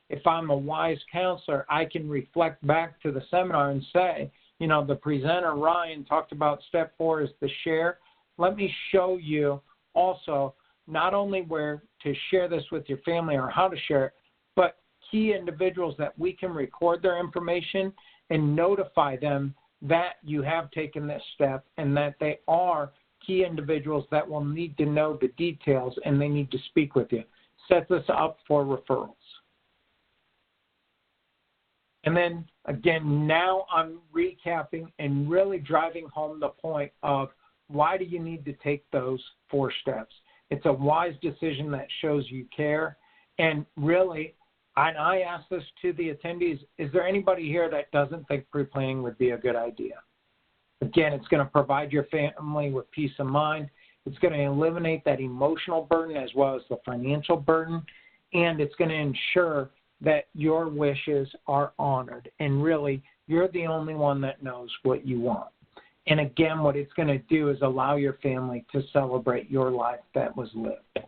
If I'm a wise counselor, I can reflect back to the seminar and say, you know, the presenter, Ryan, talked about step 4 is the share. Let me show you also not only where to share this with your family or how to share it, but key individuals that we can record their information and notify them that you have taken this step and that they are key individuals that will need to know the details and they need to speak with you. Set this up for referrals. And then, again, now I'm recapping and really driving home the point of why do you need to take those 4 steps. It's a wise decision that shows you care. And really, and I ask this to the attendees, is there anybody here that doesn't think pre-planning would be a good idea? Again, it's going to provide your family with peace of mind. It's going to eliminate that emotional burden as well as the financial burden. And it's going to ensure that your wishes are honored. And really, you're the only one that knows what you want. And again, what it's going to do is allow your family to celebrate your life that was lived.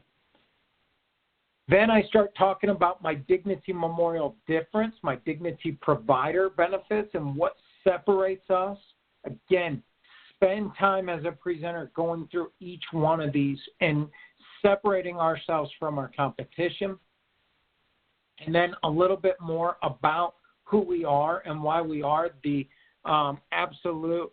Then I start talking about my Dignity Memorial difference, my Dignity Provider benefits, and what separates us. Again, spend time as a presenter going through each one of these and separating ourselves from our competition. And then a little bit more about who we are and why we are the absolute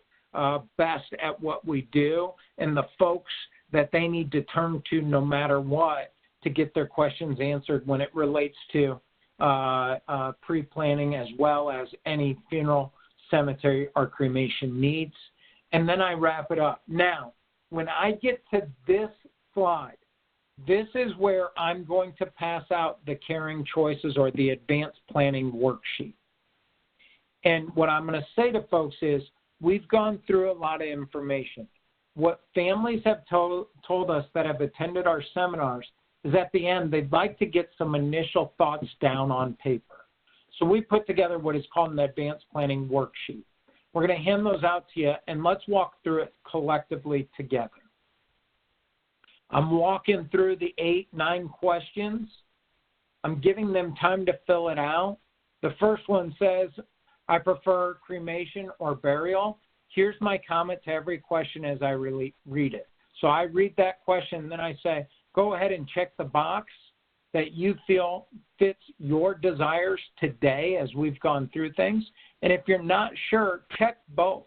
best at what we do and the folks that they need to turn to no matter what to get their questions answered when it relates to pre-planning as well as any funeral, cemetery, or cremation needs. And then I wrap it up. Now, when I get to this slide, this is where I'm going to pass out the Caring Choices or the Advanced Planning Worksheet. And what I'm going to say to folks is we've gone through a lot of information. What families have told us that have attended our seminars is at the end they'd like to get some initial thoughts down on paper. So we put together what is called an Advanced Planning Worksheet. We're going to hand those out to you, and let's walk through it collectively together. I'm walking through the 8-9 questions. I'm giving them time to fill it out. The first one says, I prefer cremation or burial. Here's my comment to every question as I read it. So I read that question, and then I say, go ahead and check the box that you feel fits your desires today as we've gone through things. And if you're not sure, check both,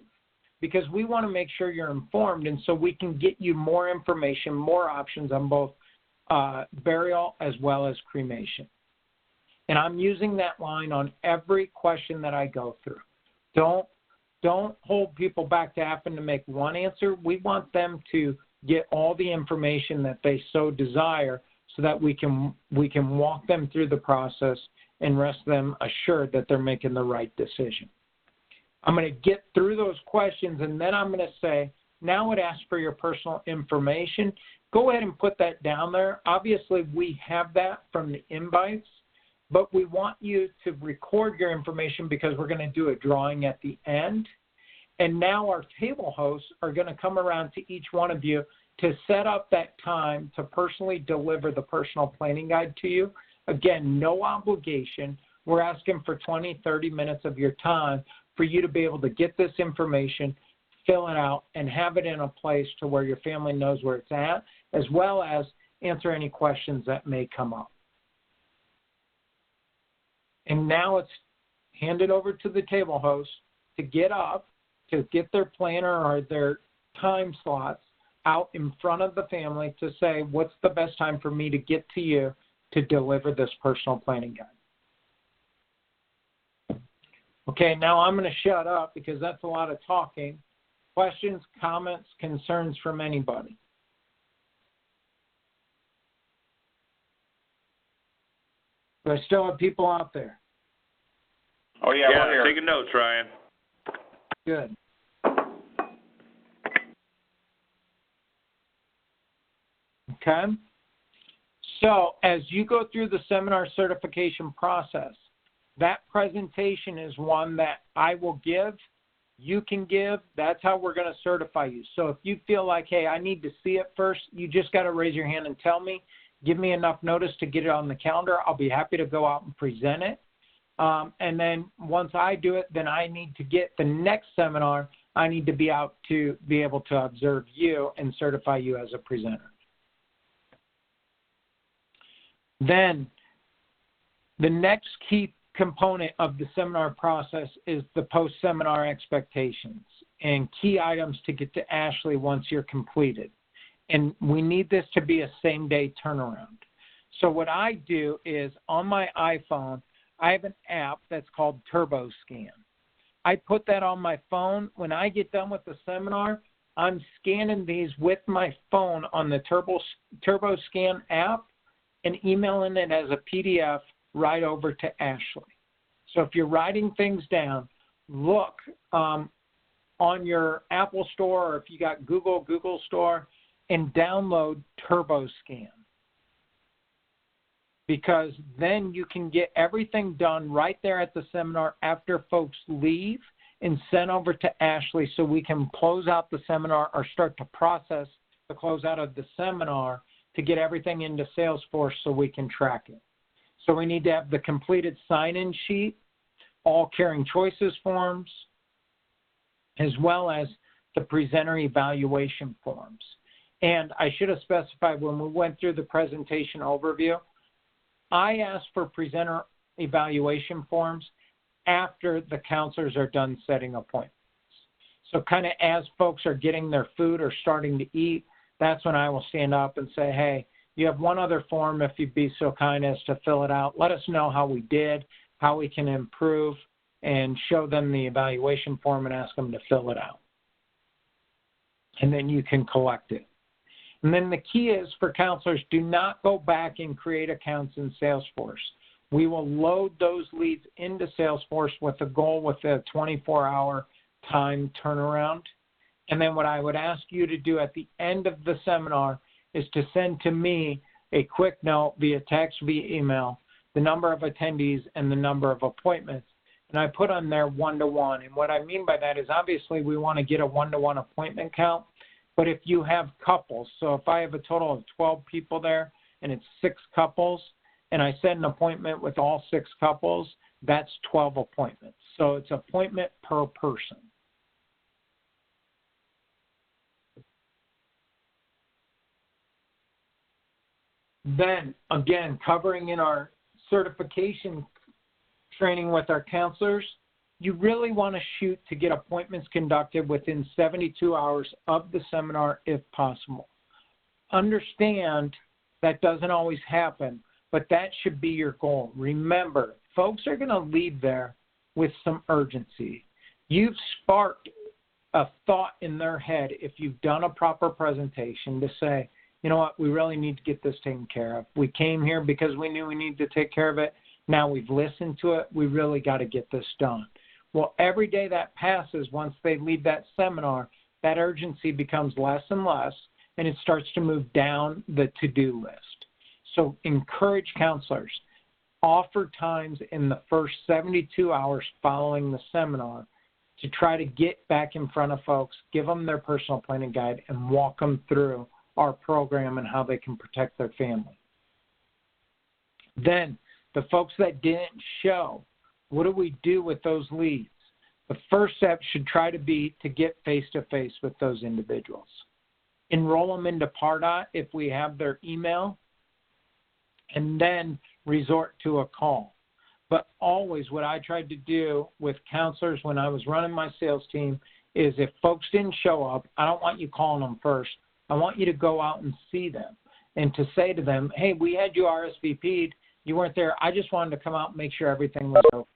because we want to make sure you're informed, and so we can get you more information, more options on both burial as well as cremation. And I'm using that line on every question that I go through. Don't hold people back to having to make one answer. We want them to get all the information that they so desire so that we can walk them through the process and rest them assured that they're making the right decision. I'm going to get through those questions, and then I'm going to say, now it asks for your personal information. Go ahead and put that down there. Obviously, we have that from the invites, but we want you to record your information because we're going to do a drawing at the end. And now our table hosts are going to come around to each one of you to set up that time to personally deliver the personal planning guide to you. Again, no obligation. We're asking for 20, 30 minutes of your time for you to be able to get this information, fill it out, and have it in a place to where your family knows where it's at, as well as answer any questions that may come up. And now it's handed over to the table host to get up, to get their planner or their time slots out in front of the family to say, what's the best time for me to get to you to deliver this personal planning guide? Okay, now I'm going to shut up because that's a lot of talking. Questions, comments, concerns from anybody? Do I still have people out there? Oh, yeah, we're here. Taking notes, Ryan. Good. Okay. So as you go through the seminar certification process, that presentation is one that I will give, you can give. That's how we're going to certify you. So if you feel like, hey, I need to see it first, you just got to raise your hand and tell me. Give me enough notice to get it on the calendar. I'll be happy to go out and present it. And then once I do it, then I need to get the next seminar. I need to be out to be able to observe you and certify you as a presenter. Then the next key component of the seminar process is the post-seminar expectations and key items to get to Ashley once you're completed. And we need this to be a same-day turnaround. So what I do is on my iPhone, I have an app that's called TurboScan. I put that on my phone. When I get done with the seminar, I'm scanning these with my phone on the TurboScan app and emailing it as a PDF right over to Ashley. So if you're writing things down, look on your Apple Store, or if you got Google Store, and download TurboScan. Because then you can get everything done right there at the seminar after folks leave and sent over to Ashley so we can close out the seminar or start to process the closeout of the seminar to get everything into Salesforce so we can track it. So we need to have the completed sign-in sheet, all Caring Choices forms, as well as the presenter evaluation forms. And I should have specified when we went through the presentation overview, I asked for presenter evaluation forms after the counselors are done setting appointments. So kind of as folks are getting their food or starting to eat, that's when I will stand up and say, hey, you have one other form if you'd be so kind as to fill it out. Let us know how we did, how we can improve, and show them the evaluation form and ask them to fill it out. And then you can collect it. And then the key is for counselors, do not go back and create accounts in Salesforce. We will load those leads into Salesforce with a goal with a 24-hour time turnaround. And then what I would ask you to do at the end of the seminar is to send to me a quick note via text, via email, the number of attendees and the number of appointments. And I put on there one-to-one. And what I mean by that is obviously we want to get a one-to-one appointment count. But if you have couples, so if I have a total of 12 people there and it's 6 couples, and I set an appointment with all 6 couples, that's 12 appointments. So it's appointment per person. Then, again, covering in our certification training with our counselors, you really want to shoot to get appointments conducted within 72 hours of the seminar if possible. Understand that doesn't always happen, but that should be your goal. Remember, folks are going to leave there with some urgency. You've sparked a thought in their head if you've done a proper presentation to say, you know what, we really need to get this taken care of. We came here because we knew we needed to take care of it. Now we've listened to it. We really got to get this done. Well, every day that passes, once they leave that seminar, that urgency becomes less and less, and it starts to move down the to-do list. So encourage counselors. Offer times in the first 72 hours following the seminar to try to get back in front of folks, give them their personal planning guide, and walk them through our program and how they can protect their family. Then, the folks that didn't show, what do we do with those leads? The first step should try to be to get face-to-face with those individuals. Enroll them into Pardot if we have their email, and then resort to a call. But always what I tried to do with counselors when I was running my sales team is if folks didn't show up, I don't want you calling them first. I want you to go out and see them and to say to them, hey, we had you RSVP'd. You weren't there. I just wanted to come out and make sure everything was okay.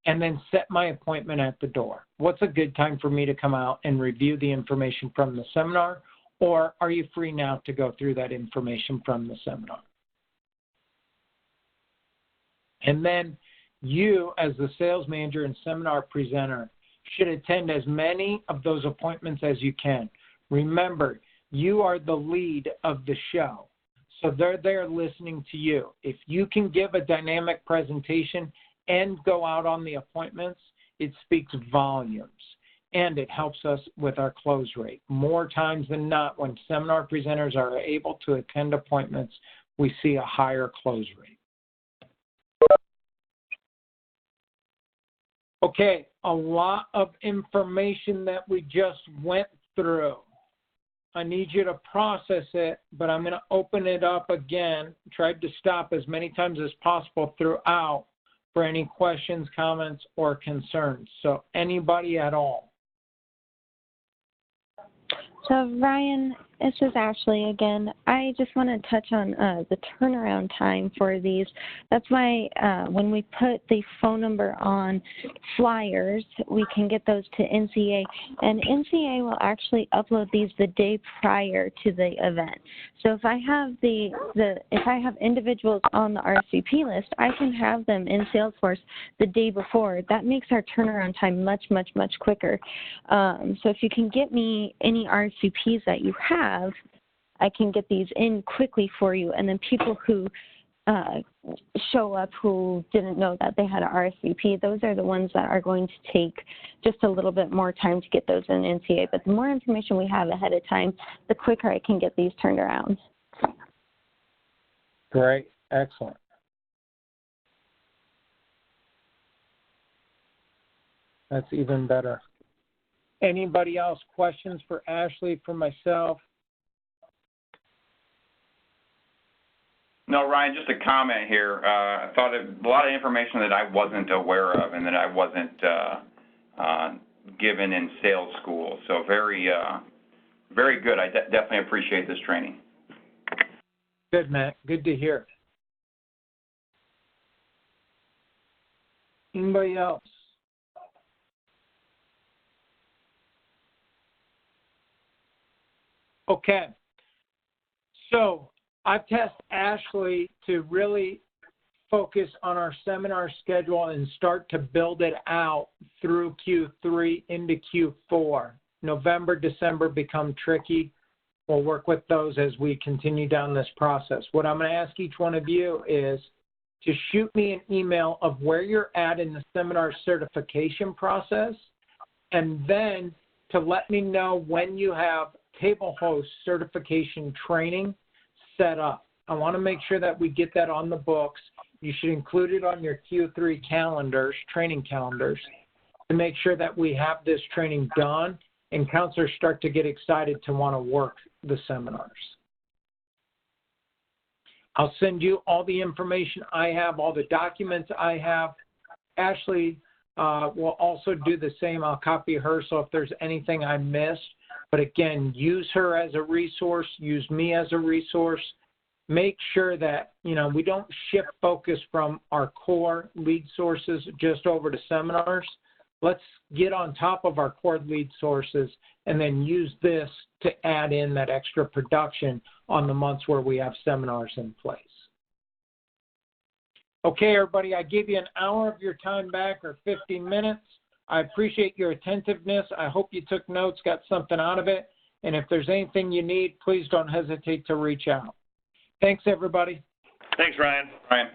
And then set my appointment at the door. What's a good time for me to come out and review the information from the seminar? Or are you free now to go through that information from the seminar? And then you, as the sales manager and seminar presenter, should attend as many of those appointments as you can. Remember, you are the lead of the show. So they're there listening to you. If you can give a dynamic presentation and go out on the appointments, it speaks volumes. And it helps us with our close rate. More times than not, when seminar presenters are able to attend appointments, we see a higher close rate. Okay, a lot of information that we just went through. I need you to process it, but I'm going to open it up again. Tried to stop as many times as possible throughout for any questions, comments, or concerns. So anybody at all? So Ryan, this is Ashley again. I just want to touch on the turnaround time for these. That's why when we put the phone number on flyers, we can get those to NCA, and NCA will actually upload these the day prior to the event. So if I have if I have individuals on the RSVP list, I can have them in Salesforce the day before. That makes our turnaround time much, much, much quicker. So if you can get me any RSVPs that you have, I can get these in quickly for you, and then people who show up who didn't know that they had an RSVP, those are the ones that are going to take just a little bit more time to get those in NCA. But the more information we have ahead of time, the quicker I can get these turned around. Great. Excellent. That's even better. Anybody else? Questions for Ashley, for myself? No, Ryan, just a comment here. I thought a lot of information that I wasn't aware of and that I wasn't given in sales school. So very, very good. I definitely appreciate this training. Good, Matt. Good to hear. Anybody else? Okay. So I've tasked Ashley to really focus on our seminar schedule and start to build it out through Q3 into Q4. November, December become tricky. We'll work with those as we continue down this process. What I'm going to ask each one of you is to shoot me an email of where you're at in the seminar certification process, and then to let me know when you have table host certification training set up. I want to make sure that we get that on the books. You should include it on your Q3 calendars, training calendars, to make sure that we have this training done and counselors start to get excited to want to work the seminars. I'll send you all the information I have, all the documents I have. Ashley will also do the same. I'll copy her, so if there's anything I missed. But again, use her as a resource, use me as a resource. Make sure that, we don't shift focus from our core lead sources just over to seminars. Let's get on top of our core lead sources and then use this to add in that extra production on the months where we have seminars in place. Okay, everybody, I gave you an hour of your time back, or 15 minutes. I appreciate your attentiveness. I hope you took notes, got something out of it. And if there's anything you need, please don't hesitate to reach out. Thanks, everybody. Thanks, Ryan. Ryan.